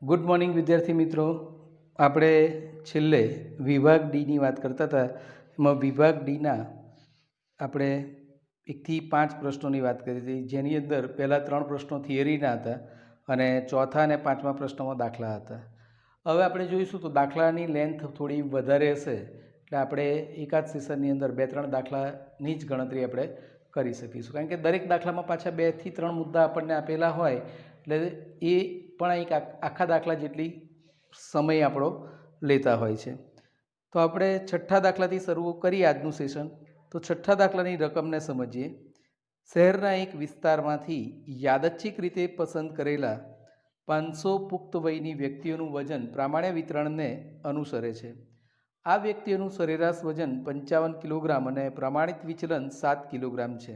Good morning વિદ્યાર્થી મિત્રો. આપણે છેલ્લે વિભાગ ડીની વાત કરતા હતા. એમાં વિભાગ ડીના આપણે 1 થી 5 પ્રશ્નોની વાત કરી હતી, જેની અંદર પહેલાં 3 પ્રશ્નો થિયરીના હતા અને ચોથા અને 5મા પ્રશ્નોમાં દાખલા હતા. હવે આપણે જોઈશું તો દાખલાની લેન્થ થોડી વધારે હશે, એટલે આપણે એકાદ સેશનની અંદર 2-3 દાખલાની જ ગણતરી આપણે કરી શકીશું, કારણ કે દરેક દાખલામાં પાછા 2 થી 3 મુદ્દા આપણને આપેલા હોય, એટલે એ પણ એક આખા દાખલા જેટલી સમય આપણો લેતા હોય છે. તો આપણે છઠ્ઠા દાખલાથી શરૂ કરીએ આજનું સેશન. તો છઠ્ઠા દાખલાની રકમને સમજીએ. શહેરના એક વિસ્તારમાંથી યાદચ્છિક રીતે પસંદ કરેલા 500 પુખ્ત વયની વ્યક્તિઓનું વજન પ્રમાણે વિતરણને અનુસરે છે. આ વ્યક્તિઓનું સરેરાશ વજન 55 કિલોગ્રામ અને પ્રમાણિત વિચલન 7 કિલોગ્રામ છે.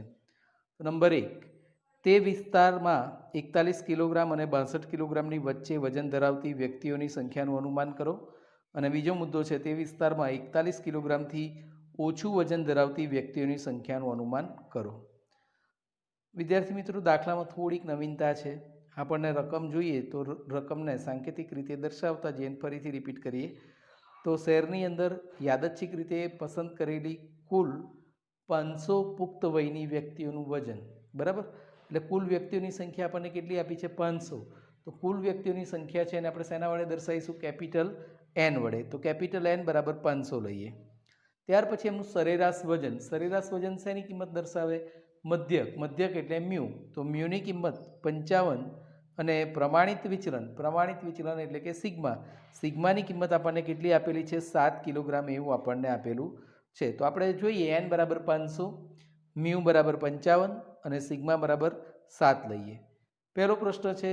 નંબર 1, તે વિસ્તારમાં 41 કિલોગ્રામ અને 62 કિલોગ્રામની વચ્ચે વજન ધરાવતી વ્યક્તિઓની સંખ્યાનું અનુમાન કરો. અને બીજો મુદ્દો છે, તે વિસ્તારમાં 41 કિલોગ્રામથી ઓછું વજન ધરાવતી વ્યક્તિઓની સંખ્યાનું અનુમાન કરો. વિદ્યાર્થી મિત્રો, દાખલામાં થોડીક નવીનતા છે. આપણને રકમ જોઈએ તો રકમને સાંકેતિક રીતે દર્શાવતા જઈને ફરીથી રિપીટ કરીએ તો શહેરની અંદર યાદચ્છિક રીતે પસંદ કરેલી કુલ 500 પુખ્ત વયની વ્યક્તિઓનું વજન, બરાબર. એટલે કુલ વ્યક્તિઓની સંખ્યા આપણને કેટલી આપી છે? 500. તો કુલ વ્યક્તિઓની સંખ્યા છે એને આપણે શેના વડે દર્શાવીશું? કેપિટલ એન વડે. તો કેપિટલ એન બરાબર 500 લઈએ. ત્યાર પછી એમનું સરેરાશ વજન. સરેરાશ વજન શેની કિંમત દર્શાવે? મધ્યક. મધ્યક એટલે મ્યુ. તો મ્યુની કિંમત 55 અને પ્રમાણિત વિચલન એટલે કે સિગ્મા. સિગ્માની કિંમત આપણને કેટલી આપેલી છે? 7 કિલોગ્રામ એવું આપણને આપેલું છે. તો આપણે જોઈએ એન બરાબર 500, મ્યુ બરાબર 55 અને સિગ્મા બરાબર 7 લઈએ. પહેલો પ્રશ્ન છે,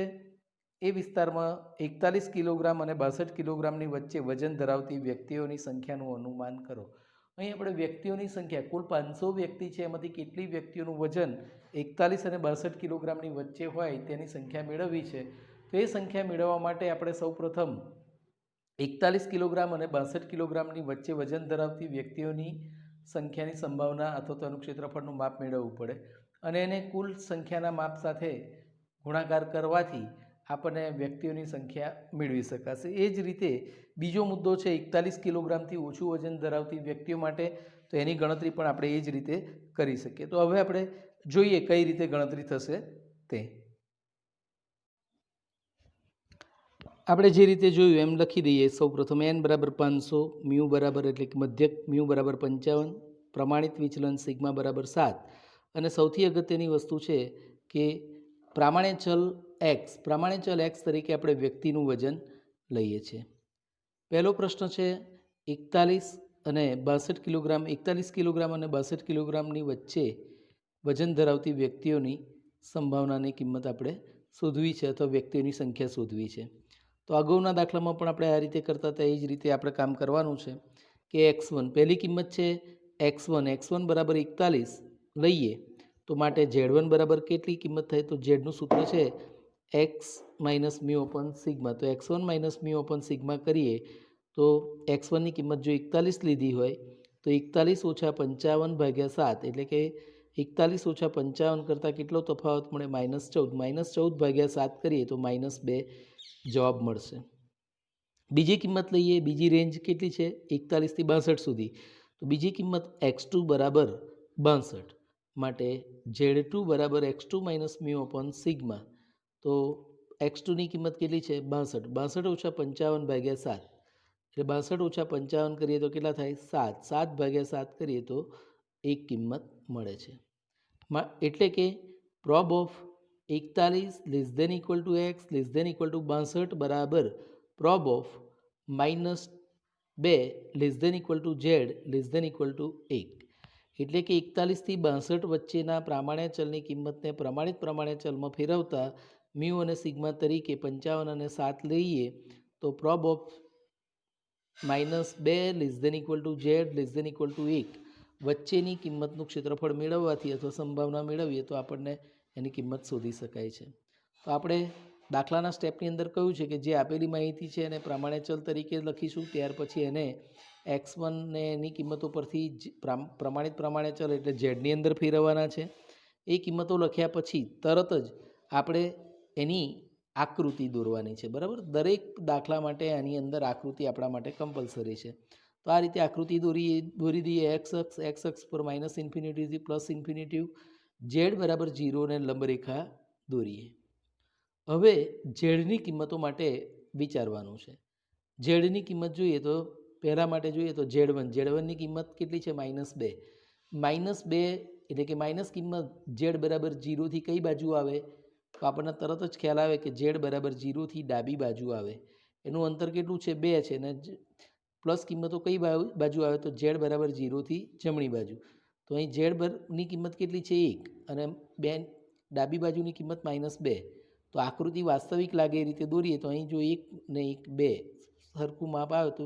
એ વિસ્તારમાં 41 કિલોગ્રામ અને 62 કિલોગ્રામની વચ્ચે વજન ધરાવતી વ્યક્તિઓની સંખ્યાનું અનુમાન કરો. અહીં આપણે વ્યક્તિઓની સંખ્યા, કુલ 500 વ્યક્તિ છે, એમાંથી કેટલી વ્યક્તિઓનું વજન 41 અને 62 કિલોગ્રામની વચ્ચે હોય તેની સંખ્યા મેળવવી છે. તો એ સંખ્યા મેળવવા માટે આપણે સૌપ્રથમ 41 કિલોગ્રામ અને 62 કિલોગ્રામની વચ્ચે વજન ધરાવતી વ્યક્તિઓની સંખ્યાની સંભાવના અથવા તો એનું ક્ષેત્રફળનું માપ મેળવવું પડે, અને એને કુલ સંખ્યાના માપ સાથે ગુણાકાર કરવાથી આપણને વ્યક્તિઓની સંખ્યા મેળવી શકાશે. એ જ રીતે બીજો મુદ્દો છે 41 કિલોગ્રામથી ઓછું વજન ધરાવતી વ્યક્તિઓ માટે, તો એની ગણતરી પણ આપણે એ જ રીતે કરી શકીએ. તો હવે આપણે જોઈએ કઈ રીતે ગણતરી થશે તે. આપણે જે રીતે જોયું એમ લખી દઈએ. સૌપ્રથમ એન બરાબર 500, મ્યુ બરાબર એટલે કે મધ્યક મ્યુ બરાબર 55, પ્રમાણિત વિચલન સિગ્મા બરાબર 7, અને સૌથી અગત્યની વસ્તુ છે કે પ્રામાણ્ય ચલ એક્સ તરીકે આપણે વ્યક્તિનું વજન લઈએ છીએ. પહેલો પ્રશ્ન છે 41 અને 62 કિલોગ્રામ. 41 કિલોગ્રામ અને 62 કિલોગ્રામની વચ્ચે વજન ધરાવતી વ્યક્તિઓની સંભાવનાની કિંમત આપણે શોધવી છે, અથવા વ્યક્તિઓની સંખ્યા શોધવી છે. તો અગાઉના દાખલામાં પણ આપણે આ રીતે કરતા હતા, એ જ રીતે આપણે કામ કરવાનું છે કે x1, પહેલી કિંમત છે x1 બરાબર 41 લઈએ તો માટે z1 બરાબર કેટલી કિંમત થાય? તો ઝેડનું સૂત્ર છે x minus mu upon sigma. તો x1 minus mu upon sigma કરીએ તો x1ની કિંમત જો 41 લીધી હોય તો 41 ઓછા 55 ભાગ્યા 7, એટલે કે 41 ઓછા 55 કરતાં કેટલો તફાવત મળે? -14. -14 ભાગ્યા 7 કરીએ તો -2 જવાબ મળશે. બીજી કિંમત લઈએ. બીજી રેન્જ કેટલી છે? 41 થી 62 સુધી. તો બીજી કિંમત x2 બરાબર 62, માટે z2 બરાબર x2 minus mu upon sigma. તો x2ની કિંમત કેટલી છે? 62. 62 ઓછા 55 ભાગ્યા 7, એટલે 62 ઓછા 55 કરીએ તો કેટલા થાય? 7. 7 ભાગ્યા 7 કરીએ તો એક કિંમત મળે છે. એટલે કે prob of 41 less than equal to X less than equal to 62 બરાબર prob of -2 less than equal to Z less than equal to 1. એટલે કે 41 થી 62 વચ્ચેના પ્રામાણ્ય ચલની કિંમતને પ્રમાણિત પ્રામાણ્ય ચલમાં ફેરવતા મ્યુ અને સિગ્મા તરીકે 55 અને 7 લઈએ તો prob of -2 less than equal to Z less than equal to 1 વચ્ચેની કિંમતનું ક્ષેત્રફળ મેળવવાથી અથવા સંભાવના મેળવીએ તો આપણને એની કિંમત શોધી શકાય છે. તો આપણે દાખલાના સ્ટેપની અંદર કહ્યું છે કે જે આપેલી માહિતી છે એને પ્રમાણ્ય ચલ તરીકે લખીશું, ત્યાર પછી એને x1 ને એની કિંમતો પરથી પ્રમાણિત પ્રમાણ્ય ચલ એટલે ઝેડની અંદર ફેરવવાના છે. એ કિંમતો લખ્યા પછી તરત જ આપણે એની આકૃતિ દોરવાની છે, બરાબર. દરેક દાખલા માટે આની અંદર આકૃતિ આપણા માટે કમ્પલસરી છે. તો આ રીતે આકૃતિ દોરી દઈએ. એક્સ અક્ષ પર માઇનસ ઇન્ફિનિટીથી પ્લસ ઇન્ફિનિટી, ઝેડ બરાબર 0 ને લંબરેખા દોરીએ. હવે ઝેડની કિંમતો માટે વિચારવાનું છે. ઝેડની કિંમત જોઈએ તો પહેલાં માટે જોઈએ તો ઝેડ વનની કિંમત કેટલી છે? -2. -2 એટલે કે માઇનસ કિંમત ઝેડ બરાબર 0થી કઈ બાજુ આવે? તો આપણને તરત જ ખ્યાલ આવે કે ઝેડ બરાબર 0થી ડાબી બાજુ આવે. એનું અંતર કેટલું છે? 2 છે. અને પ્લસ કિંમતો કઈ બાજુ આવે? તો ઝેડ બરાબર 0થી જમણી બાજુ. તો અહીં ઝેડની કિંમત કેટલી છે? 1. અને ડાબી બાજુની કિંમત -2. તો આકૃતિ વાસ્તવિક લાગે એ રીતે દોરીએ તો અહીં જો 1 ને 1 2 સરખું માપ આવે તો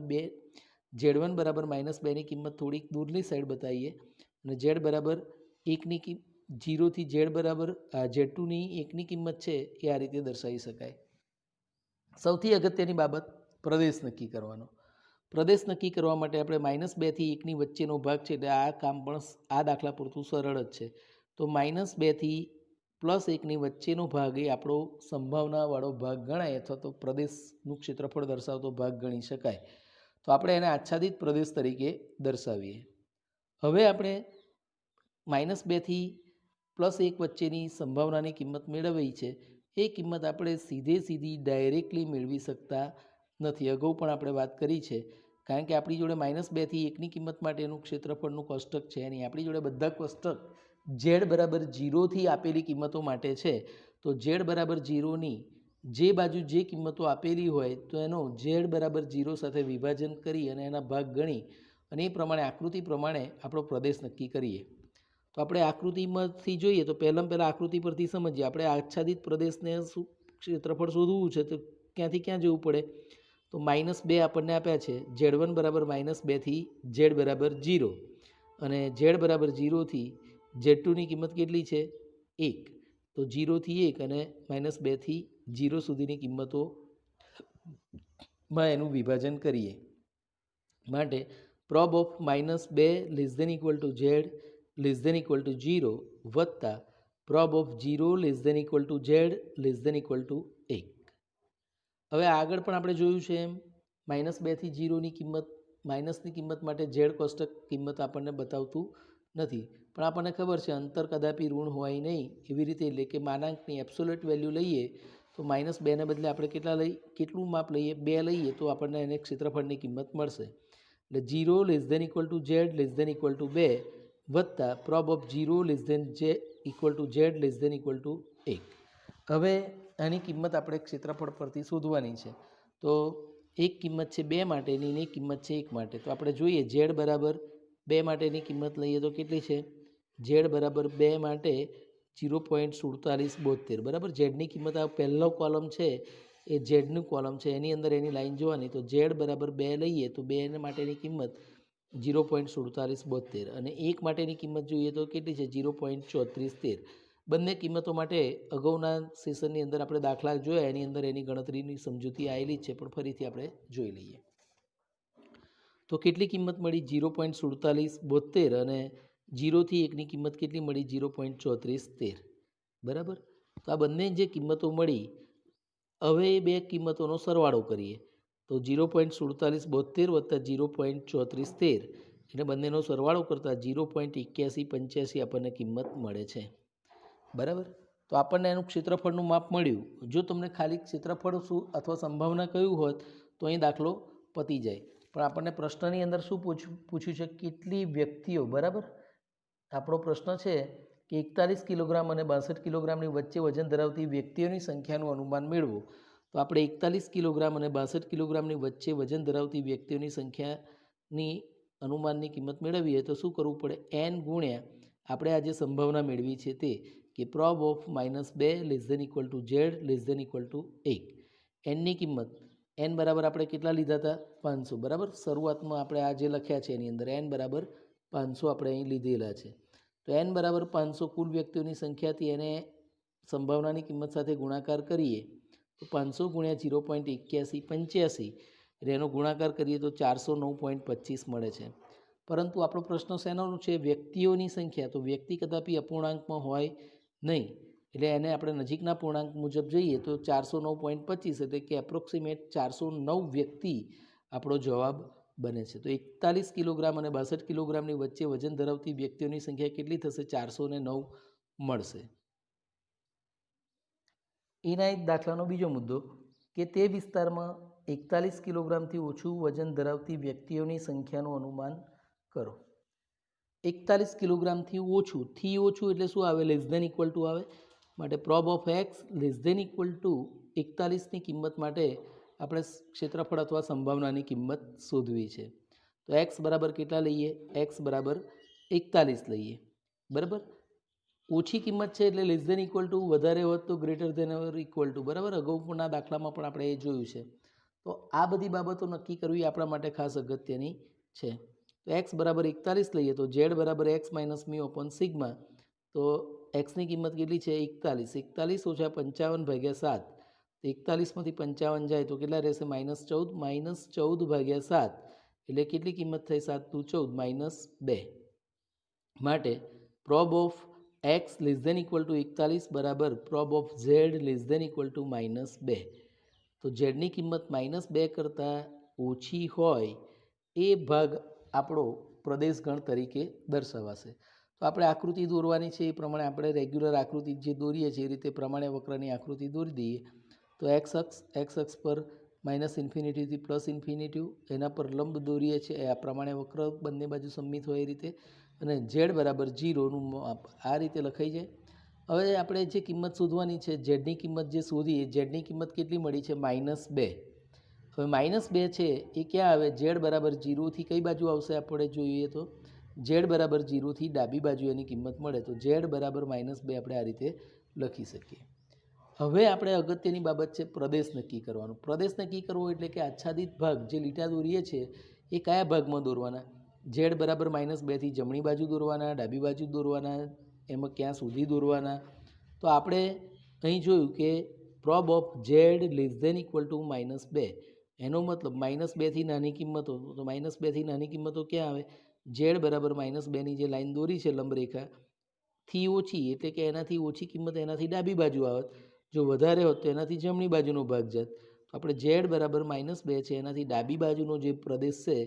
ઝેડ1 બરાબર -2ની કિંમત થોડીક દૂરની સાઈડ બતાવીએ અને ઝેડ બરાબર 1ની 0થી ઝેડ બરાબર ઝેડ2ની 1ની કિંમત છે એ આ રીતે દર્શાવી શકાય. સૌથી અગત્યની બાબત પ્રદેશ નક્કી કરવાનો. પ્રદેશ નક્કી કરવા માટે આપણે -2થી 1ની વચ્ચેનો ભાગ છે એટલે આ કામ પણ આ દાખલા પૂરતું સરળ જ છે. તો -2થી +1ની વચ્ચેનો ભાગ એ આપણો સંભાવનાવાળો ભાગ ગણાય અથવા તો પ્રદેશનું ક્ષેત્રફળ દર્શાવતો ભાગ ગણી શકાય. તો આપણે એને આચ્છાદિત પ્રદેશ તરીકે દર્શાવીએ. હવે આપણે -2થી +1 વચ્ચેની સંભાવનાની કિંમત મેળવવી છે. એ કિંમત આપણે સીધી ડાયરેક્ટલી મેળવી શકતા નથી. અગાઉ પણ આપણે વાત કરી છે. કારણ કે આપણી જોડે -2થી 1ની કિંમત માટેનું ક્ષેત્રફળનું કોષ્ટક છે નહીં. આપણી જોડે બધા કોષ્ટક ઝેડ બરાબર 0થી આપેલી કિંમતો માટે છે. તો ઝેડ બરાબર 0ની જે બાજુ જે કિંમતો આપેલી હોય તો એનો ઝેડ બરાબર 0 સાથે વિભાજન કરી અને એના ભાગ ગણી અને એ પ્રમાણે આકૃતિ પ્રમાણે આપણો પ્રદેશ નક્કી કરીએ. તો આપણે આકૃતિમાંથી જોઈએ તો પહેલાં આકૃતિ પરથી સમજીએ. આપણે આચ્છાદિત પ્રદેશને ક્ષેત્રફળ શોધવું છે તો ક્યાંથી ક્યાં જવું પડે? તો -2 આપણને આપ્યા છે. ઝેડ1 બરાબર -2થી ઝેડ બરાબર 0 અને ઝેડ બરાબર 0થી ઝેડ2ની કિંમત કેટલી છે? 1. તો 0થી 1 અને -2થી 0 સુધીની કિંમતોમાં એનું વિભાજન કરીએ. માટે પ્રોબ ઓફ -2 < z < 0 વત્તા પ્રોબ ઓફ 0 < z < 1. હવે આગળ પણ આપણે જોયું છે એમ -2થી 0ની કિંમત માઇનસની કિંમત માટે ઝેડ કોષ્ટક કિંમત આપણને બતાવતું નથી. પણ આપણને ખબર છે અંતર કદાપી ઋણ હોય નહીં. એવી રીતે એટલે કે માનાંકની એબ્સોલ્યુટ વેલ્યુ લઈએ તો -2ને બદલે આપણે કેટલું માપ લઈએ? 2 લઈએ તો આપણને એને ક્ષેત્રફળની કિંમત મળશે. એટલે 0 < z < 2 વત્તા પ્રોબ ઓફ 0 < z < 1. હવે આની કિંમત આપણે ક્ષેત્રફળ પરથી શોધવાની છે. તો એક કિંમત છે 2 માટેની અને એક કિંમત છે 1 માટે. તો આપણે જોઈએ ઝેડ બરાબર 2 માટેની કિંમત લઈએ તો કેટલી છે? ઝેડ બરાબર 2 માટે 0.4772. બરાબર. ઝેડની કિંમત આ પહેલો કોલમ છે એ ઝેડનું કોલમ છે. એની અંદર એની લાઈન જોવાની. તો ઝેડ બરાબર 2 લઈએ તો 2 માટેની કિંમત 0.4772 અને 1 માટેની કિંમત જોઈએ તો કેટલી છે? 0.3413. બંને કિંમતો માટે અગાઉના સેશનની અંદર આપણે દાખલા જોયા એની અંદર એની ગણતરીની સમજૂતી આવેલી જ છે પણ ફરીથી આપણે જોઈ લઈએ. તો કેટલી કિંમત મળી? 0.4772 અને 0થી 1ની કિંમત કેટલી મળી? 0.3413. બરાબર. તો આ બંને જે કિંમતો મળી હવે એ બે કિંમતોનો સરવાળો કરીએ તો 0.4772 વત્તા 0.3413 એટલે બંનેનો સરવાળો કરતાં 0.8185 આપણને કિંમત મળે છે. બરાબર. તો આપણને એનું ક્ષેત્રફળનું માપ મળ્યું. જો તમને ખાલી ક્ષેત્રફળ શું અથવા સંભાવના કયું હોત તો અહીં દાખલો પતી જાય. પણ આપણને પ્રશ્નની અંદર શું પૂછ્યું છે? કેટલી વ્યક્તિઓ? બરાબર. આપણો પ્રશ્ન છે કે 41 કિલોગ્રામ અને 62 કિલોગ્રામની વચ્ચે વજન ધરાવતી વ્યક્તિઓની સંખ્યાનું અનુમાન મેળવો. તો આપણે 41 કિલોગ્રામ અને 62 કિલોગ્રામની વચ્ચે વજન ધરાવતી વ્યક્તિઓની સંખ્યાની અનુમાનની કિંમત મેળવીએ તો શું કરવું પડે? n ગુણ્યા આપણે આ જે સંભાવના મેળવી છે તે કે પ્રોબ ઓફ -2 < z < 1. એનની કિંમત n બરાબર આપણે કેટલા લીધા હતા? 500. બરાબર. શરૂઆતમાં આપણે આ જે લખ્યા છે એની અંદર n બરાબર 500 આપણે અહીં લીધેલા છે. તો n બરાબર 500 કુલ વ્યક્તિઓની સંખ્યાથી એને સંભાવનાની કિંમત સાથે ગુણાકાર કરીએ તો 500 ગુણ્યા 0.8185 એટલે એનો ગુણાકાર કરીએ તો 409.25 મળે છે. પરંતુ આપણો પ્રશ્ન શેનો છે? વ્યક્તિઓની સંખ્યા. તો વ્યક્તિ કદાપી અપૂર્ણાંકમાં હોય નહીં. એટલે એને આપણે નજીકના પૂર્ણાંક મુજબ જઈએ તો 409.25 એટલે કે એપ્રોક્સિમેટ 409 વ્યક્તિ આપણો જવાબ બને છે. તો 41 કિલોગ્રામ અને 62 કિલોગ્રામની વચ્ચે વજન ધરાવતી વ્યક્તિઓની સંખ્યા કેટલી થશે? 409 મળશે. એના એક દાખલાનો બીજો મુદ્દો કે તે વિસ્તારમાં 41 કિલોગ્રામથી ઓછું વજન ધરાવતી વ્યક્તિઓની સંખ્યાનું અનુમાન કરો. 41 કિલોગ્રામથી ઓછું, થી ઓછું એટલે શું આવે? લેસ ધેન ઇક્વલ ટુ આવે. માટે prob of x less than equal to 41ની કિંમત માટે આપણે ક્ષેત્રફળ અથવા સંભાવનાની કિંમત શોધવી છે. તો એક્સ બરાબર કેટલા લઈએ? એક્સ બરાબર 41 લઈએ. બરાબર, ઓછી કિંમત છે એટલે લેસ ધેન ઇક્વલ ટુ, વધારે હોત તો greater than or equal to. બરાબર, અગાઉના દાખલામાં પણ આપણે એ જોયું છે. તો આ બધી બાબતો નક્કી કરવી આપણા માટે ખાસ અગત્યની છે. તો એક્સ બરાબર 41 લઈએ તો ઝેડ બરાબર એક્સ માઇનસ મી ઓપન સિગ્મા. તો એક્સની કિંમત કેટલી છે? 41. 41 ઓછા 55 ભાગ્યા 7. તો 41માંથી 55 જાય તો કેટલા રહેશે? -14. -14 ભાગ્યા 7 એટલે કેટલી કિંમત થઈ? 7 દુ 14 -2. માટે prob of x less than equal to 41 બરાબર prob of Z less than equal to -2. તો ઝેડની કિંમત -2 કરતાં ઓછી હોય એ ભાગ આપણો પ્રદેશગણ તરીકે દર્શાવાશે. તો આપણે આકૃતિ દોરવાની છે એ પ્રમાણે આપણે રેગ્યુલર આકૃતિ જે દોરીએ છીએ એ રીતે પ્રમાણે વક્રની આકૃતિ દોરી દઈએ. તો એક્સ અક્ષ પર -ઇન્ફિનિટીથી +∞, એના પર લંબ દોરીએ છીએ આ પ્રમાણે વક્ર બંને બાજુ સંમિત હોય એ રીતે. અને ઝેડ બરાબર 0નું માપ આ રીતે લખાઈ જાય. હવે આપણે જે કિંમત શોધવાની છે, ઝેડની કિંમત જે શોધી, ઝેડની કિંમત કેટલી મળી છે? -2. હવે -2 છે એ ક્યાં આવે? ઝેડ બરાબર 0થી કઈ બાજુ આવશે? આપણે જોઈએ તો ઝેડ બરાબર 0થી ડાબી બાજુ એની કિંમત મળે. તો ઝેડ બરાબર -2 આપણે આ રીતે લખી શકીએ. હવે આપણે અગત્યની બાબત છે પ્રદેશ નક્કી કરવાનો. પ્રદેશ નક્કી કરવો એટલે કે આચ્છાદિત ભાગ જે લીટા દોરીએ છીએ એ કયા ભાગમાં દોરવાના? ઝેડ બરાબર -2થી જમણી બાજુ દોરવાના, ડાબી બાજુ દોરવાના, એમાં ક્યાં સુધી દોરવાના? તો આપણે અહીં જોયું કે prob of Z less than equal to -2. એનો મતલબ -2થી નાની કિંમતો. તો -2થી નાની કિંમતો ક્યાં આવે? ઝેડ બરાબર -2ની જે લાઈન દોરી છે લંબરેખા થી ઓછી એટલે કે એનાથી ઓછી કિંમત એનાથી ડાબી બાજુ આવત. જો વધારે હોત તો એનાથી જમણી બાજુનો ભાગ જાત. તો આપણે ઝેડ બરાબર -2 છે એનાથી ડાબી બાજુનો જે પ્રદેશ છે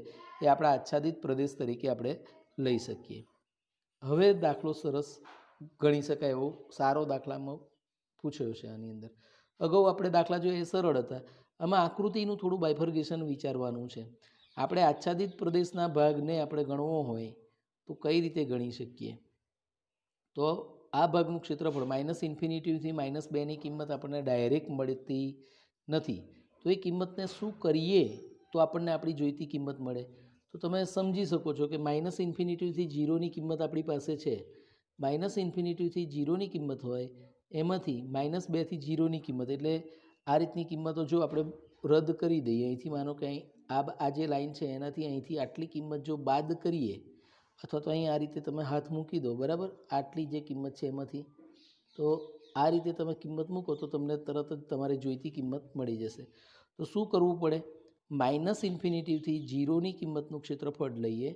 એ આપણા આચ્છાદિત પ્રદેશ તરીકે આપણે લઈ શકીએ. હવે દાખલો સરસ ગણી શકાય એવો સારો દાખલામાં પૂછ્યો છે. આની અંદર અગાઉ આપણે દાખલા જોઈએ એ સરળ હતા. આમાં આકૃતિનું થોડું બાયફર્ગેશન વિચારવાનું છે. આપણે આચ્છાદિત પ્રદેશના ભાગને આપણે ગણવો હોય તો કઈ રીતે ગણી શકીએ? તો આ ભાગનું ક્ષેત્રફળ -ઇન્ફિનિટીથી -2ની કિંમત આપણને ડાયરેક્ટ મળતી નથી. તો એ કિંમતને શું કરીએ તો આપણને આપણી જોઈતી કિંમત મળે? તો તમે સમજી શકો છો કે -ઇન્ફિનિટીથી 0ની કિંમત આપણી પાસે છે. -ઇન્ફિનિટીથી 0ની કિંમત હોય એમાંથી -2થી 0ની કિંમત એટલે આ રીતની કિંમતો જો આપણે રદ કરી દઈએ, અહીંથી માનો કે અહીં આ જે લાઈન છે એનાથી અહીંથી આટલી કિંમત જો બાદ કરીએ, અથવા તો અહીં આ રીતે તમે હાથ મૂકી દો, બરાબર, આટલી જે કિંમત છે એમાંથી, તો આ રીતે તમે કિંમત મૂકો તો તમને તરત જ તમારી જોઈતી કિંમત મળી જશે. તો શું કરવું પડે? -ઇન્ફિનિટીથી 0ની કિંમતનું ક્ષેત્રફળ લઈએ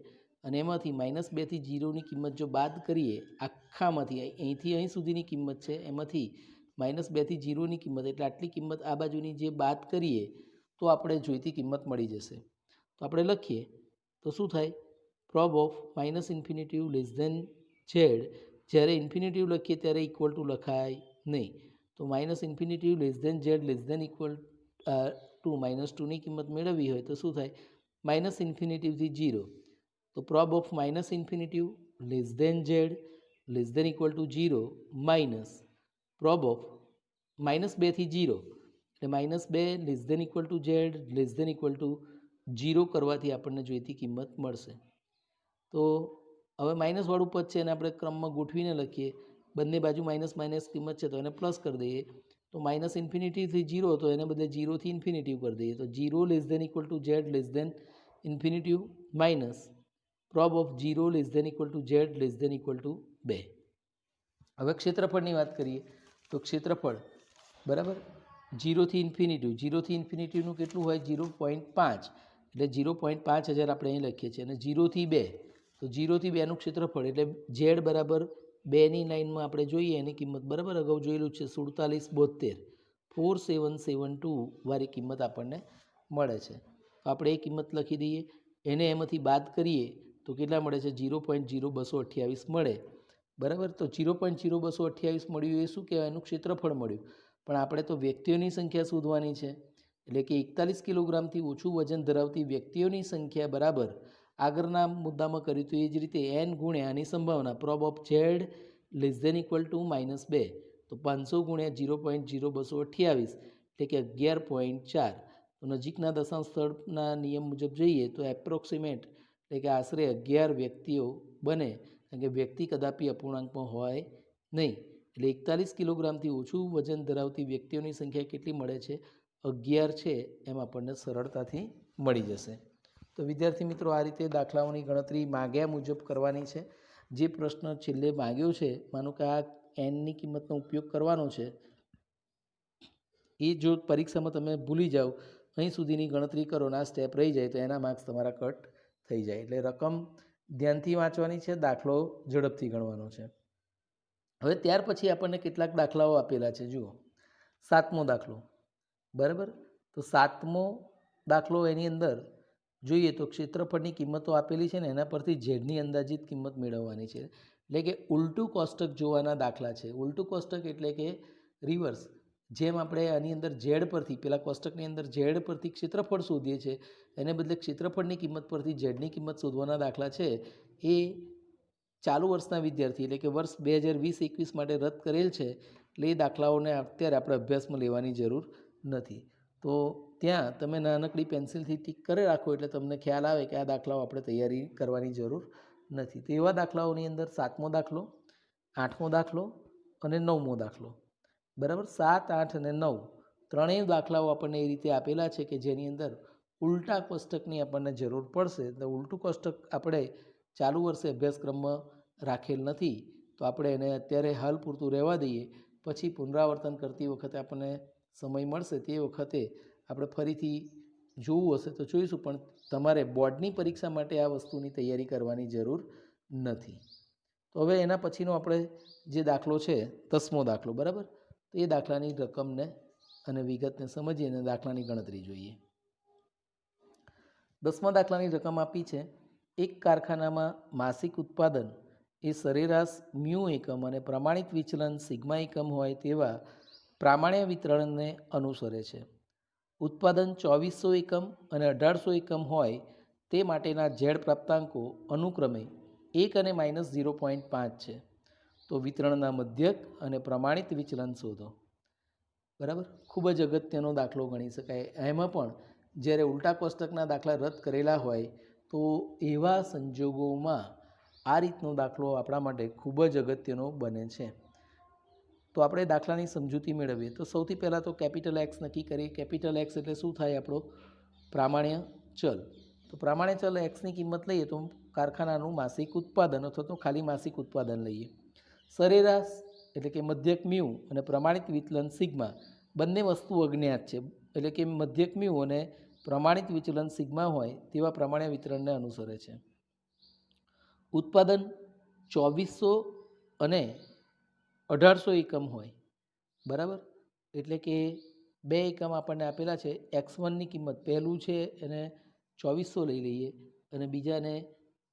અને એમાંથી -2થી 0ની કિંમત જો બાદ કરીએ, આખામાંથી અહીંથી અહીં સુધીની કિંમત છે એમાંથી -2થી 0ની કિંમત એટલે આટલી કિંમત આ બાજુની જે બાદ કરીએ તો આપણે જોઈતી કિંમત મળી જશે. તો આપણે લખીએ તો શું થાય? Prob of -minus infinity less than Z. જ્યારે ઇન્ફિનિટિવ લખીએ ત્યારે ઇક્વલ ટુ લખાય નહીં. તો -minus infinity less than Z less than equal to -2ની કિંમત મેળવવી હોય તો શું થાય? -ઇન્ફિનિટીથી 0. તો prob of -minus infinity less than Z less than equal to 0 minus prob of -2થી 0 એટલે -2 less than equal to Z less than equal to 0 કરવાથી આપણને જોઈતી કિંમત મળશે. તો હવે માઇનસવાળું પદ છે એને આપણે ક્રમમાં ગોઠવીને લખીએ. બંને બાજુ માઇનસ કિંમત છે તો એને પ્લસ કરી દઈએ. તો -ઇન્ફિનિટીથી 0 તો એને બદલે 0થી ઇન્ફિનિટી કરી દઈએ. તો 0 less than equal to Z less than infinity minus prob of 0 less than equal to Z less than equal to 2. હવે ક્ષેત્રફળની વાત કરીએ તો ક્ષેત્રફળ બરાબર 0થી ઇન્ફિનિટીનું કેટલું હોય? 0.5 એટલે 0.5000 આપણે અહીં લખીએ છીએ. અને 0થી 2 તો 0થી 2નું ક્ષેત્રફળ એટલે ઝેડ બરાબર બેની લાઇનમાં આપણે જોઈએ એની કિંમત બરાબર અગાઉ જોયેલું છે 4772 4772 વાળી કિંમત આપણને મળે છે. તો આપણે એ કિંમત લખી દઈએ, એને એમાંથી બાદ કરીએ તો કેટલા મળે છે? 0.0228 મળે. બરાબર, તો 0.0228 મળ્યું એ શું કહેવાય? એનું ક્ષેત્રફળ મળ્યું. પણ આપણે તો વ્યક્તિઓની સંખ્યા શોધવાની છે, એટલે કે 41 કિલોગ્રામથી ઓછું વજન ધરાવતી વ્યક્તિઓની સંખ્યા બરાબર આગળના મુદ્દામાં કર્યું તો એ જ રીતે n ગુણ્યા આની સંભાવના prob of Z less than equal to -2, તો 500 ગુણ્યા 0.0228 એટલે કે 11.4. તો નજીકના દશાંશ સ્થળના નિયમ મુજબ જોઈએ તો એપ્રોક્સિમેટ એટલે કે આશરે 11 વ્યક્તિઓ બને, કારણ કે વ્યક્તિ કદાપી અપૂર્ણાંકમાં હોય નહીં. એટલે 41 કિલોગ્રામથી ઓછું વજન ધરાવતી વ્યક્તિઓની સંખ્યા કેટલી મળે છે? 11 છે, એમ આપણને સરળતાથી મળી જશે. તો વિદ્યાર્થી મિત્રો, આ રીતે દાખલાઓની ગણતરી માગ્યા મુજબ કરવાની છે. જે પ્રશ્ન છેલ્લે માગ્યો છે, માનો કે આ એનની કિંમતનો ઉપયોગ કરવાનો છે, એ જો પરીક્ષામાં તમે ભૂલી જાઓ, અહીં સુધીની ગણતરી કરો ને આ સ્ટેપ રહી જાય તો એના માર્ક્સ તમારા કટ થઈ જાય. એટલે રકમ ધ્યાનથી વાંચવાની છે, દાખલો ઝડપથી ગણવાનો છે. હવે ત્યાર પછી આપણને કેટલાક દાખલાઓ આપેલા છે. જુઓ, 7મો દાખલો. બરાબર, તો 7મો દાખલો એની અંદર જોઈએ તો ક્ષેત્રફળની કિંમતો આપેલી છે ને એના પરથી ઝેડની અંદાજિત કિંમત મેળવવાની છે. એટલે કે ઉલટું કોષ્ટક જોવાના દાખલા છે. ઉલટું કોષ્ટક એટલે કે રિવર્સ. જેમ આપણે આની અંદર ઝેડ પરથી, પેલા કોષ્ટકની અંદર ઝેડ પરથી ક્ષેત્રફળ શોધીએ છીએ, એને બદલે ક્ષેત્રફળની કિંમત પરથી ઝેડની કિંમત શોધવાના દાખલા છે. એ ચાલુ વર્ષના વિદ્યાર્થી એટલે કે વર્ષ 2020-21 માટે રદ કરેલ છે. એટલે એ દાખલાઓને અત્યારે આપણે અભ્યાસમાં લેવાની જરૂર નથી. તો ત્યાં તમે નાનકડી પેન્સિલથી ટીક કરી રાખો એટલે તમને ખ્યાલ આવે કે આ દાખલાઓ આપણે તૈયારી કરવાની જરૂર નથી. તો એવા દાખલાઓની અંદર 7મો દાખલો, 8મો દાખલો અને 9મો દાખલો. બરાબર, 7, 8 અને 9 ત્રણેય દાખલાઓ આપણને એ રીતે આપેલા છે કે જેની અંદર ઉલટા કોષ્ટકની આપણને જરૂર પડશે. તો ઉલટું કોષ્ટક આપણે ચાલુ વર્ષે અભ્યાસક્રમમાં રાખેલ નથી, તો આપણે એને અત્યારે હાલ પૂરતું રહેવા દઈએ. પછી પુનરાવર્તન કરતી વખતે આપણને સમય મળશે તે વખતે આપણે ફરીથી જોવું હશે તો જોઈશું, પણ તમારે બોર્ડની પરીક્ષા માટે આ વસ્તુની તૈયારી કરવાની જરૂર નથી. તો હવે એના પછીનો આપણે જે દાખલો છે 10મો દાખલો. બરાબર, તો એ દાખલાની રકમને અને વિગતને સમજીએ અને દાખલાની ગણતરી જોઈએ. 10મા દાખલાની રકમ આપી છે, એક કારખાનામાં માસિક ઉત્પાદન એ સરેરાશ મ્યુ એકમ અને પ્રમાણિત વિચલન સિગ્મા એકમ હોય તેવા પ્રામાણ્ય વિતરણને અનુસરે છે. ઉત્પાદન 2400 એકમ અને 1800 એકમ હોય તે માટેના ઝેડ પ્રાપ્તાંકો અનુક્રમે 1 અને -0.5 છે. તો વિતરણના મધ્યક અને પ્રમાણિત વિચલન શોધો. બરાબર, ખૂબ જ અગત્યનો દાખલો ગણી શકાય. એમાં પણ જ્યારે ઉલટા કોષ્ટકના દાખલા રદ કરેલા હોય તો એવા સંજોગોમાં આ રીતનો દાખલો આપણા માટે ખૂબ જ અગત્યનો બને છે. તો આપણે દાખલાની સમજૂતી મેળવીએ તો સૌથી પહેલાં તો કેપિટલ એક્સ નક્કી કરીએ. કેપિટલ એક્સ એટલે શું થાય? આપણો પ્રામાણ્ય ચલ. તો પ્રામાણ્ય ચલ એક્સની કિંમત લઈએ તો કારખાનાનું માસિક ઉત્પાદન અથવા તો ખાલી માસિક ઉત્પાદન લઈએ. સરેરાશ એટલે કે મધ્યક મ્યુ અને પ્રમાણિત વિચલન સિગ્મા બંને વસ્તુ અજ્ઞાત છે. એટલે કે મધ્યક મ્યુ અને પ્રમાણિત વિચલન સિગ્મા હોય તેવા પ્રમાણ્ય વિતરણને અનુસરે છે. ઉત્પાદન 2400 અને 1800 એકમ હોય. બરાબર, એટલે કે બે એકમ આપણને આપેલા છે. x1ની કિંમત પહેલું છે એને 2400 લઈ લઈએ અને બીજાને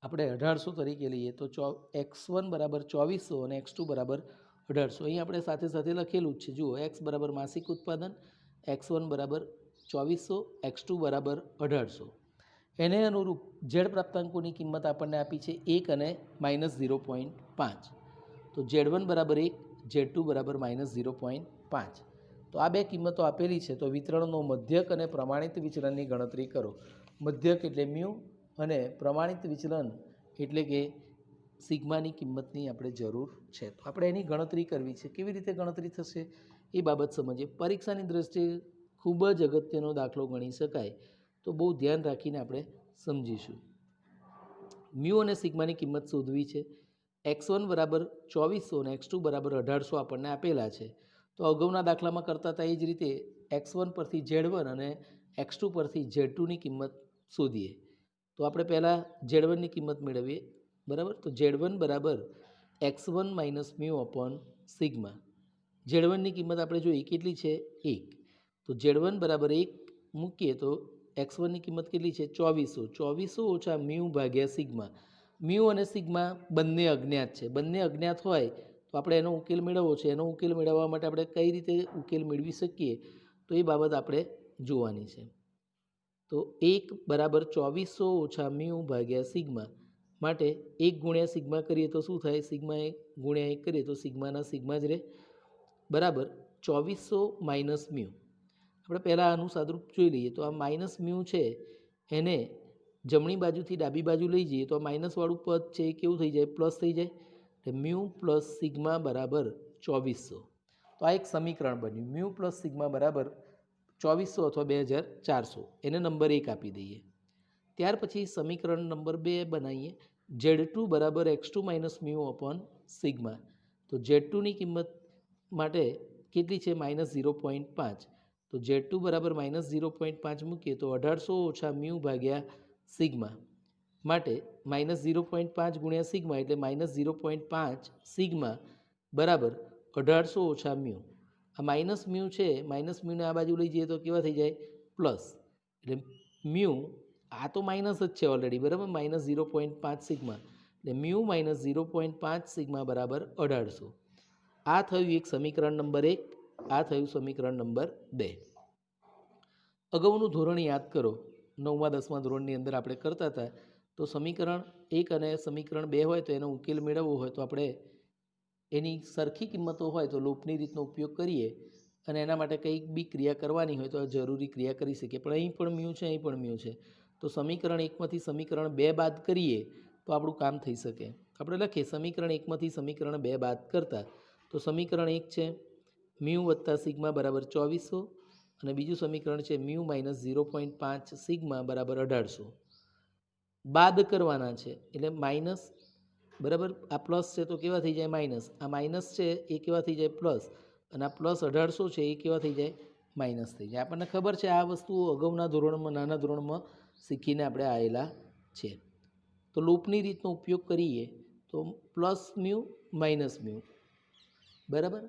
આપણે 1800 તરીકે લઈએ. તો x1 બરાબર 2400 અને x2 બરાબર 1800. અહીં આપણે સાથે સાથે લખેલું જ છે. જુઓ, x બરાબર માસિક ઉત્પાદન, x1 બરાબર 2400, x2 બરાબર 1800. એને અનુરૂપ ઝેડ પ્રાપ્તાંકોની કિંમત આપણને આપી છે 1 અને -0.5. તો Z1 બરાબર 1, Z2 બરાબર -0.5. તો આ બે કિંમતો આપેલી છે. તો વિતરણનો મધ્યક અને પ્રમાણિત વિચલનની ગણતરી કરો. મધ્યક એટલે મ્યુ અને પ્રમાણિત વિચલન એટલે કે સિગ્માની કિંમતની આપણે જરૂર છે. તો આપણે એની ગણતરી કરવી છે. કેવી રીતે ગણતરી થશે એ બાબત સમજીએ. પરીક્ષાની દ્રષ્ટિએ ખૂબ જ અગત્યનો દાખલો ગણી શકાય, તો બહુ ધ્યાન રાખીને આપણે સમજીશું. મ્યુ અને સિગ્માની કિંમત શોધવી છે. x1 બરાબર 2400 અને x2 બરાબર 1800 આપણને આપેલા છે. તો અગાઉના દાખલામાં કરતા હતા એ જ રીતે x1 પરથી Z1 અને x2 પરથી Z2ની કિંમત શોધીએ. તો આપણે પહેલાં Z1ની કિંમત મેળવીએ. બરાબર, તો Z1 બરાબર x1 minus mu upon sigma. Z1ની કિંમત આપણે જોઈએ કેટલી છે 1, તો Z1 બરાબર 1 મૂકીએ તો x1ની કિંમત કેટલી છે 2400 ઓછા મ્યુ ભાગ્યા સિગ્મા. મ્યુ અને સિગ્મા બંને અજ્ઞાત છે. બંને અજ્ઞાત હોય તો આપણે એનો ઉકેલ મેળવવો છે. એનો ઉકેલ મેળવવા માટે આપણે કઈ રીતે ઉકેલ મેળવી શકીએ તો એ બાબત આપણે જોવાની છે. તો 1 બરાબર 2400 ઓછા મ્યુ ભાગ્યા સિગ્મા માટે 1 ગુણ્યા સિગ્મા કરીએ તો શું થાય? સિગ્મા 1 ગુણ્યા 1 કરીએ તો સિગ્માના સિગ્મા જ રહે, બરાબર 2400 માઇનસ મ્યુ. આપણે પહેલાં આનું સાદુરૂપ જોઈ લઈએ. તો આ માઇનસ મ્યુ છે એને જમણી બાજુથી ડાબી બાજુ લઈ જઈએ તો આ માઇનસવાળું પદ છે એ કેવું થઈ જાય? પ્લસ થઈ જાય. એટલે મ્યુ પ્લસ સિગ્મા બરાબર 2400. તો આ એક સમીકરણ બન્યું. મ્યુ પ્લસ સિગ્મા બરાબર 2400 અથવા 2400. એને નંબર 1 આપી દઈએ. ત્યાર પછી સમીકરણ નંબર 2 બનાવીએ. Z2 બરાબર x2 minus mu upon sigma. તો Z2ની કિંમત માટે કેટલી છે? -0.5. તો Z2 બરાબર -0.5 મૂકીએ તો 1800 ઓછા મ્યુ ભાગ્યા સિગ્મા માટે -0.5 ગુણ્યા સિગ્મા એટલે -0.5 સિગ્મા બરાબર 1800 ઓછા મ્યુ. આ માઇનસ મ્યુ છે, માઇનસ મ્યુને આ બાજુ લઈ જઈએ તો કેવા થઈ જાય? પ્લસ. એટલે મ્યુ આ તો માઇનસ જ છે ઓલરેડી, બરાબર, -0.5 સિગ્મા એટલે મ્યુ -0.5 સિગ્મા બરાબર 1800. આ થયું એક સમીકરણ નંબર 1. આ થયું સમીકરણ નંબર 2. અગાઉનું ધોરણ યાદ કરો. 9મા 10મા ધોરણની અંદર આપણે કરતા હતા. તો સમીકરણ 1 અને સમીકરણ 2 હોય તો એનો ઉકેલ મેળવવો હોય તો આપણે એની સરખી કિંમતો હોય તો લૂપની રીતનો ઉપયોગ કરીએ અને એના માટે કંઈક બી ક્રિયા કરવાની હોય તો આ જરૂરી ક્રિયા કરી શકીએ. પણ અહીં પણ મ્યુ છે, અહીં પણ મ્યુ છે. તો સમીકરણ 1માંથી સમીકરણ 2 બાદ કરીએ તો આપણું કામ થઈ શકે. આપણે લખીએ સમીકરણ 1માંથી સમીકરણ 2 બાદ કરતા. તો સમીકરણ 1 છે મ્યુ વત્તા સિગ્મા બરાબર 2400 અને બીજું સમીકરણ છે મ્યુ માઇનસ 0.5 સિગ્મા બરાબર 1800. બાદ કરવાના છે એટલે માઇનસ, બરાબર, આ પ્લસ છે તો કેવા થઈ જાય? માઇનસ. આ માઇનસ છે એ કેવા થઈ જાય? પ્લસ. અને આ પ્લસ 1800 છે એ કેવા થઈ જાય? માઇનસ થઈ જાય. આપણને ખબર છે આ વસ્તુઓ અગાઉના ધોરણમાં, નાના ધોરણમાં શીખીને આપણે આવેલા છે. તો લૂપની રીતનો ઉપયોગ કરીએ તો પ્લસ મ્યુ માઇનસ મ્યુ, બરાબર,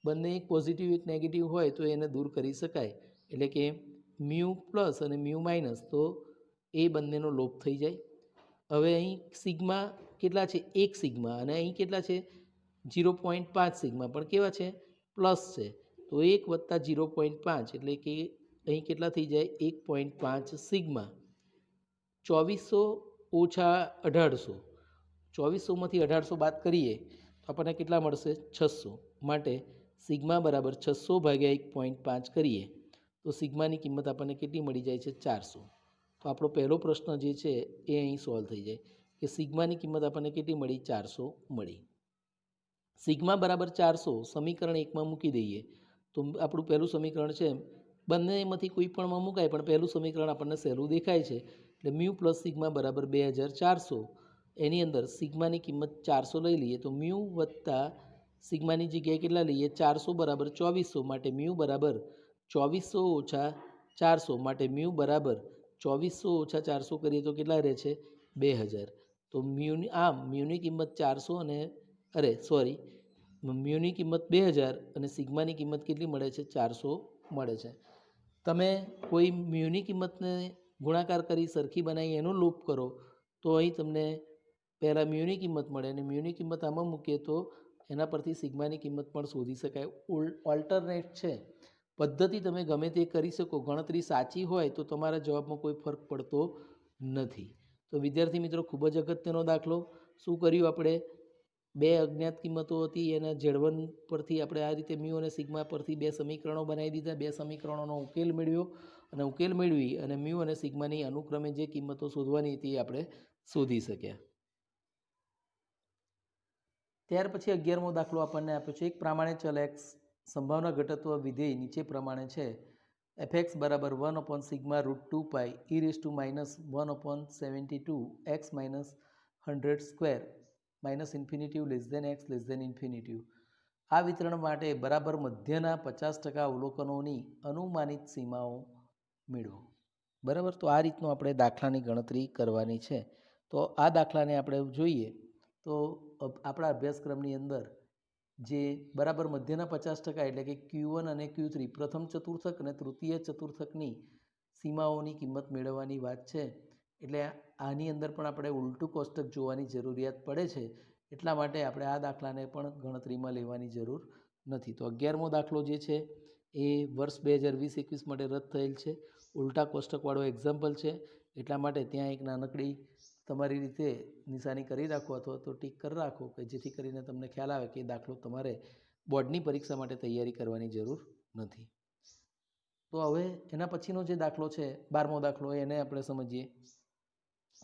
બંને એક પોઝિટિવ એક નેગેટિવ હોય તો એને દૂર કરી શકાય. એટલે કે મ્યુ પ્લસ અને મ્યુ માઇનસ, તો એ બંનેનો લોપ થઈ જાય. હવે અહીં સિગ્મા કેટલા છે? 1 સિગ્મા. અને અહીં કેટલા છે? 0.5 સિગ્મા, પણ કેવા છે? પ્લસ છે. તો 1 વત્તા 0.5 એટલે કે અહીં કેટલા થઈ જાય? 1.5 સિગ્મા. 2400 ઓછા 1800. 2400માંથી 1800 બાદ કરીએ તો આપણને કેટલા મળશે? 600. માટે સિગ્મા બરાબર 600 ભાગ્યા 1.5 કરીએ તો સિગ્માની કિંમત આપણને કેટલી મળી જાય છે? 400. તો આપણો પહેલો પ્રશ્ન જે છે એ અહીં સોલ્વ થઈ જાય કે સિગ્માની કિંમત આપણને કેટલી મળી? 400 મળી. સિગ્મા બરાબર 400 સમીકરણ 1માં મૂકી દઈએ તો આપણું પહેલું સમીકરણ છે, બંનેમાંથી કોઈ પણમાં મુકાય પણ પહેલું સમીકરણ આપણને સહેલું દેખાય છે. એટલે મ્યુ પ્લસ સિગ્મા બરાબર 2400. એની અંદર સિગ્માની કિંમત 400 લઈ લઈએ તો મ્યુ વત્તા સિગ્માની જગ્યાએ કેટલા લઈએ? 400 બરાબર 2400. માટે મ્યુ બરાબર 2400 ઓછા 400. માટે મ્યુ બરાબર 2400 ઓછા 400 કરીએ તો કેટલા રહે છે? 2000. તો મ્યુની કિંમત 400 અને મ્યુની કિંમત 2000 અને સિગ્માની કિંમત કેટલી મળે છે? 400 મળે છે. તમે કોઈ મ્યુની કિંમતને ગુણાકાર કરી સરખી બનાવી એનો લોપ કરો તો અહીં તમને પહેલાં મ્યુની કિંમત મળે અને મ્યુની કિંમત આમાં મૂકીએ તો એના પરથી સિગ્માની કિંમત પણ શોધી શકાય. ઓલ્ટરનેટ છે પદ્ધતિ, તમે ગમે તે કરી શકો. ગણતરી સાચી હોય તો તમારા જવાબમાં કોઈ ફરક પડતો નથી. તો વિદ્યાર્થી મિત્રો, ખૂબ જ અગત્યનો દાખલો. શું કર્યું આપણે? 2 અજ્ઞાત કિંમતો હતી એના Z1 પરથી આપણે આ રીતે મ્યુ અને સિગ્મા પરથી 2 સમીકરણો બનાવી દીધા. 2 સમીકરણોનો ઉકેલ મેળવ્યો અને ઉકેલ મેળવી અને મ્યુ અને સિગ્માની અનુક્રમે જે કિંમતો શોધવાની હતી એ આપણે શોધી શક્યા. ત્યાર પછી 11મો દાખલો આપણને આપ્યો છે. એક પ્રામાણિક ચલ x સંભાવના ઘટત્વ વિધેય નીચે પ્રમાણે છે. fx બરાબર 1/σ√2π e−1/72 x - 100 સ્ક્વેર -∞ x > આ વિતરણ માટે બરાબર મધ્યના 50% અવલોકનોની અનુમાનિત સીમાઓ મેળવો. બરાબર, તો આ રીતનું આપણે દાખલાની ગણતરી કરવાની છે. તો આ દાખલાને આપણે જોઈએ તો આપણા અભ્યાસક્રમની અંદર જે બરાબર મધ્યના 50% એટલે કે Q1 અને Q3 પ્રથમ ચતુર્થક અને તૃતીય ચતુર્થકની સીમાઓની કિંમત મેળવવાની વાત છે. એટલે આની અંદર પણ આપણે ઉલટું કોષ્ટક જોવાની જરૂરિયાત પડે છે. એટલા માટે આપણે આ દાખલાને પણ ગણતરીમાં લેવાની જરૂર નથી. તો 11મો દાખલો જે છે એ વર્ષ 2020-21 માટે રદ થયેલ છે. ઉલટા કોષ્ટકવાળો એક્ઝામ્પલ છે. એટલા માટે ત્યાં એક નાનકડી તમારી રીતે નિશાની કરી રાખો અથવા તો ટીક કરી રાખો કે જેથી કરીને તમને ખ્યાલ આવે કે દાખલો તમારે બોર્ડની પરીક્ષા માટે તૈયારી કરવાની જરૂર નથી. તો હવે એના પછીનો જે દાખલો છે 12મો દાખલો એને આપણે સમજીએ.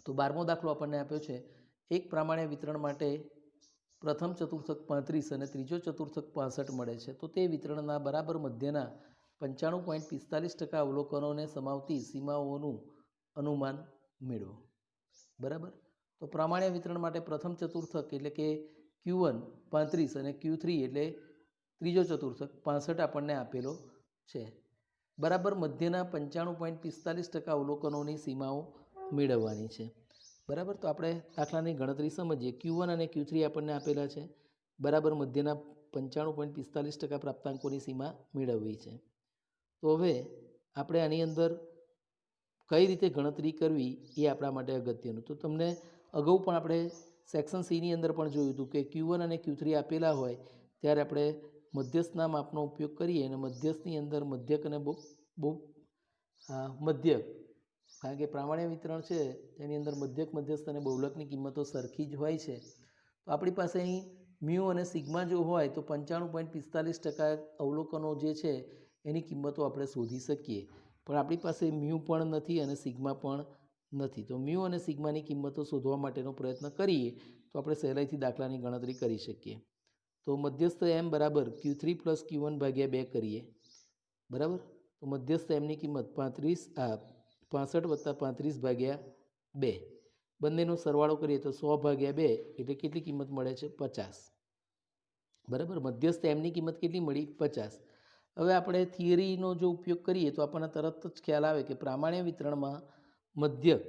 તો 12મો દાખલો આપણને આપ્યો છે એક પ્રામાણ્ય વિતરણ માટે પ્રથમ ચતુર્થક 35 અને ત્રીજો ચતુર્થક 65 મળે છે. તો તે વિતરણના બરાબર મધ્યના 95.45% અવલોકનોને સમાવતી સીમાઓનું અનુમાન મેળવો. બરાબર. તો પ્રામાણ્ય વિતરણ માટે પ્રથમ ચતુર્થક એટલે કે Q1 35 અને Q3 એટલે ત્રીજો ચતુર્થક 65 આપણને આપેલો છે. બરાબર મધ્યના 95.45% અવલોકનોની સીમાઓ મેળવવાની છે. બરાબર. તો આપણે દાખલાની ગણતરી સમજીએ. Q1 અને Q3 આપણને આપેલા છે. બરાબર મધ્યના 95.45% પ્રાપ્તાંકોની સીમા મેળવવી છે. તો હવે આપણે આની અંદર કઈ રીતે ગણતરી કરવી એ આપણા માટે અગત્યનું. તો તમને અગાઉ પણ આપણે સેક્શન Cની અંદર પણ જોયું હતું કે Q1 અને Q3 આપેલા હોય ત્યારે આપણે મધ્યસ્થના માપનો ઉપયોગ કરીએ અને મધ્યસ્થની અંદર મધ્યક અને મધ્યક, કારણ કે પ્રામાણ્ય વિતરણ છે તેની અંદર મધ્યક, મધ્યસ્થ અને બહુલકની કિંમતો સરખી જ હોય છે. તો આપણી પાસે અહીં મ્યુ અને સિગ્મા જો હોય તો 95.45% અવલોકનો જે છે એની કિંમતો આપણે શોધી શકીએ. પણ આપણી પાસે મ્યુ પણ નથી અને સિગ્મા પણ નથી. તો મ્યુ અને સિગ્માની કિંમતો શોધવા માટેનો પ્રયત્ન કરીએ તો આપણે સહેલાઈથી દાખલાની ગણતરી કરી શકીએ. તો મધ્યસ્થ m બરાબર Q3 + Q1 / 2 કરીએ. બરાબર. તો મધ્યસ્થ mની કિંમત 65 + 35 / 2. બંનેનો સરવાળો કરીએ તો 100 / 2 એટલે કેટલી કિંમત મળે છે? 50. બરાબર. મધ્યસ્થ mની કિંમત કેટલી મળી? 50. હવે આપણે થિયરીનો જો ઉપયોગ કરીએ તો આપણને તરત જ ખ્યાલ આવે કે પ્રામાણ્ય વિતરણમાં મધ્યક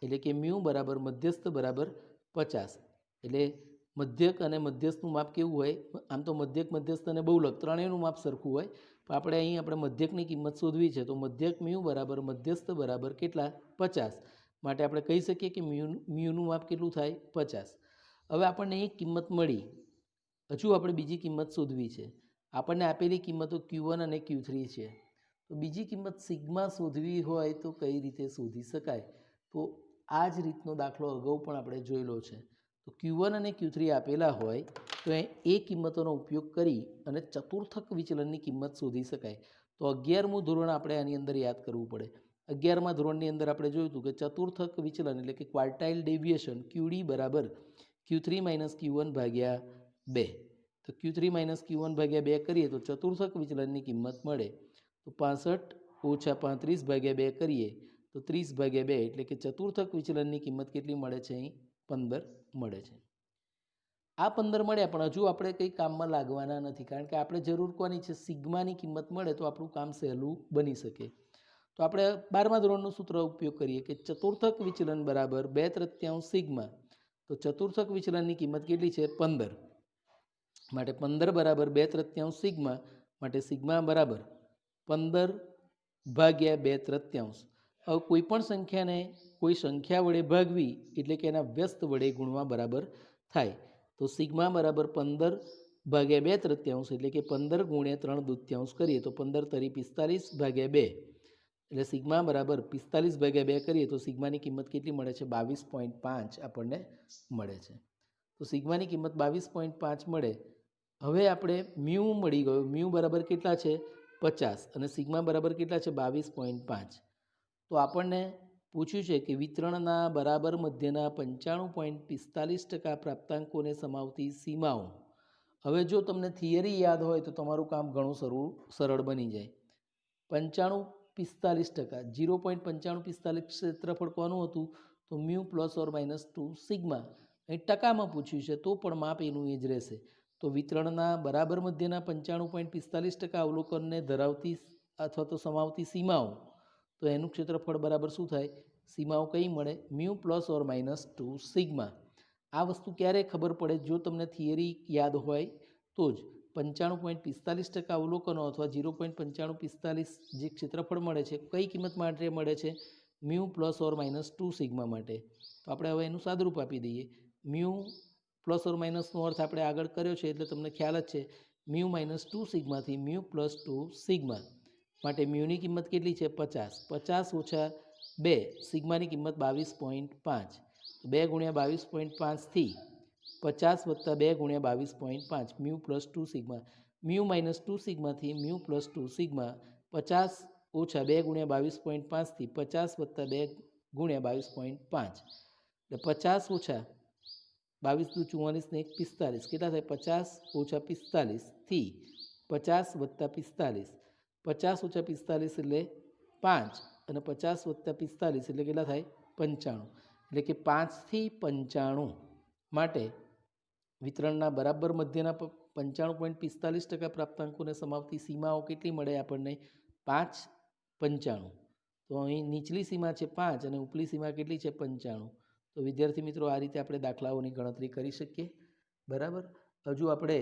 એટલે કે મ્યુ બરાબર મધ્યસ્થ બરાબર 50. એટલે મધ્યક અને મધ્યસ્થનું માપ કેવું હોય? આમ તો મધ્યક, મધ્યસ્થ અને બહુલક ત્રણેયનું માપ સરખું હોય. પણ આપણે અહીં આપણે મધ્યકની કિંમત શોધવી છે. તો મધ્યક મ્યુ બરાબર મધ્યસ્થ બરાબર કેટલા? 50. માટે આપણે કહી શકીએ કે મ્યુનું માપ કેટલું થાય? 50. હવે આપણને એક કિંમત મળી. હજુ આપણે બીજી કિંમત શોધવી છે. આપણને આપેલી કિંમતો Q1 અને Q3 છે. તો બીજી કિંમત સિગ્મા શોધવી હોય તો કઈ રીતે શોધી શકાય? તો આ જ રીતનો દાખલો અગાઉ પણ આપણે જોયેલો છે. તો Q1 અને Q3 આપેલા હોય તો એ કિંમતોનો ઉપયોગ કરી અને ચતુર્થક વિચલનની કિંમત શોધી શકાય. તો 11મું ધોરણ આપણે આની અંદર યાદ કરવું પડે. 11મા ધોરણની અંદર આપણે જોયું હતું કે ચતુર્થક વિચલન એટલે કે ક્વાર્ટાઇલ ડેવિએશન QD બરાબર Q3 - Q1 / 2. તો Q3 - Q1 / 2 કરીએ તો ચતુર્થક વિચલનની કિંમત મળે. તો 65 - 35 / 2 કરીએ તો 30 / 2 એટલે કે ચતુર્થક વિચલનની કિંમત કેટલી મળે છે? અહીં 15 મળે છે. આ 15 મળ્યા પણ હજુ આપણે કંઈ કામમાં લાગવાના નથી, કારણ કે આપણે જરૂર કોની છે? સિગ્માની કિંમત મળે તો આપણું કામ સહેલું બની શકે. તો આપણે 12મા ધોરણનું સૂત્ર ઉપયોગ કરીએ કે ચતુર્થક વિચલન બરાબર 2/3 સિગ્મા. તો ચતુર્થક વિચલનની કિંમત કેટલી છે? 15. માટે 15 બરાબર 2/3 સિગ્મા. માટે સિગ્મા બરાબર 15 / 2/3. હવે કોઈ પણ સંખ્યાને કોઈ સંખ્યા વડે ભાગવી એટલે કે એના વ્યસ્ત વડે ગુણવા બરાબર થાય. તો સિગ્મા બરાબર 15 / 2/3 એટલે કે 15 × 3/2 કરીએ તો 15 × 45 / 2 એટલે સિગ્મા બરાબર 45 / 2 કરીએ તો સિગ્માની કિંમત કેટલી મળે છે? 22.5 આપણને મળે છે. તો સિગ્માની કિંમત 22.5 મળે. હવે આપણે મ્યુ મળી ગયો. મ્યુ બરાબર કેટલા છે? 50 અને સિગ્મા બરાબર કેટલા છે? 22.5. તો આપણને પૂછ્યું છે કે વિતરણના બરાબર મધ્યના 95.45% પ્રાપ્તાંકોને સમાવતી સીમાઓ. હવે જો તમને થિયરી યાદ હોય તો તમારું કામ ઘણું સરળ બની જાય. 95-45%, 0.9545 ક્ષેત્રફળ કોનું હતું? તો મ્યુ ±2 સિગ્મા. અહીં ટકામાં પૂછ્યું છે તો પણ માપ એનું એ જ રહેશે. તો વિતરણના બરાબર મધ્યના 95.45% અવલોકનને ધરાવતી અથવા તો સમાવતી સીમાઓ. તો એનું ક્ષેત્રફળ બરાબર શું થાય? સીમાઓ કઈ મળે? Mu ±2 sigma. આ વસ્તુ ક્યારે ખબર પડે? જો તમને થિયરી યાદ હોય તો જ. 95.45% અવલોકનો અથવા 0.9545 જે ક્ષેત્રફળ મળે છે, કઈ કિંમત માટે મળે છે? Mu plus or minus 2 sigma માટે. તો આપણે હવે એનું સાદુરૂપ આપી દઈએ. મ્યુ પ્લસ ઓર માઇનસનો અર્થ આપણે આગળ કર્યો છે એટલે તમને ખ્યાલ જ છે. મ્યુ માઇનસ 2 સિગ્માથી મ્યુ પ્લસ 2 સિગ્મા માટે મ્યુની કિંમત કેટલી છે? 50. 50 ઓછા 2 સિગ્માની કિંમત 22.5. 2 ગુણ્યા 22.5થી 50 વત્તા 2 ગુણ્યા 22.5 mu plus 2 sigma. Mu minus 2 સિગ્માથી મ્યુ પ્લસ 2 સિગ્મા 50 ઓછા 2 ગુણ્યા 22.5થી 50 વત્તા 2 ગુણ્યા 22.5 એટલે 50 ઓછા 22 દુ 44 ને 1 45 કેટલા થાય? 50 ઓછા 45થી 50 વત્તા 45. 50 ઓછા 45 એટલે 5 અને 50 વત્તા 45 એટલે કેટલા થાય? 95. એટલે કે 5થી 95 માટે વિતરણના બરાબર મધ્યના 95.45% પ્રાપ્તાંકોને સમાવતી સીમાઓ કેટલી મળે આપણને? 5, 95. તો અહીં નીચલી સીમા છે 5 અને ઉપલી સીમા કેટલી છે? 95. તો વિદ્યાર્થી મિત્રો, આ રીતે આપણે દાખલાઓની ગણતરી કરી શકીએ. બરાબર. હજુ આપણે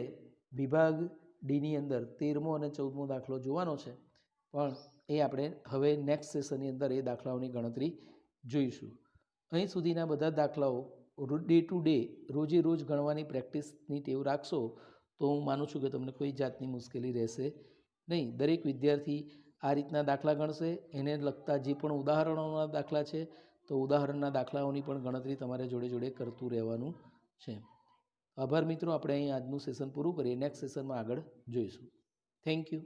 વિભાગ ડીની અંદર 13મો અને 14મો દાખલો જોવાનો છે, પણ એ આપણે હવે નેક્સ્ટ સેશનની અંદર એ દાખલાઓની ગણતરી જોઈશું. અહીં સુધીના બધા દાખલાઓ ડે ટુ ડે રોજે રોજ ગણવાની પ્રેક્ટિસની ટેવ રાખશો તો હું માનું છું કે તમને કોઈ જાતની મુશ્કેલી રહેશે નહીં. દરેક વિદ્યાર્થી આ રીતના દાખલા ગણશે. એને લગતા જે પણ ઉદાહરણોના દાખલા છે તો ઉદાહરણના દાખલાઓની પણ ગણતરી તમારે જોડે જોડે કરતું રહેવાનું છે. આભાર મિત્રો. આપણે અહીં આજનું સેશન પૂરું કરીએ. નેક્સ્ટ સેશનમાં આગળ જોઈશું. Thank you.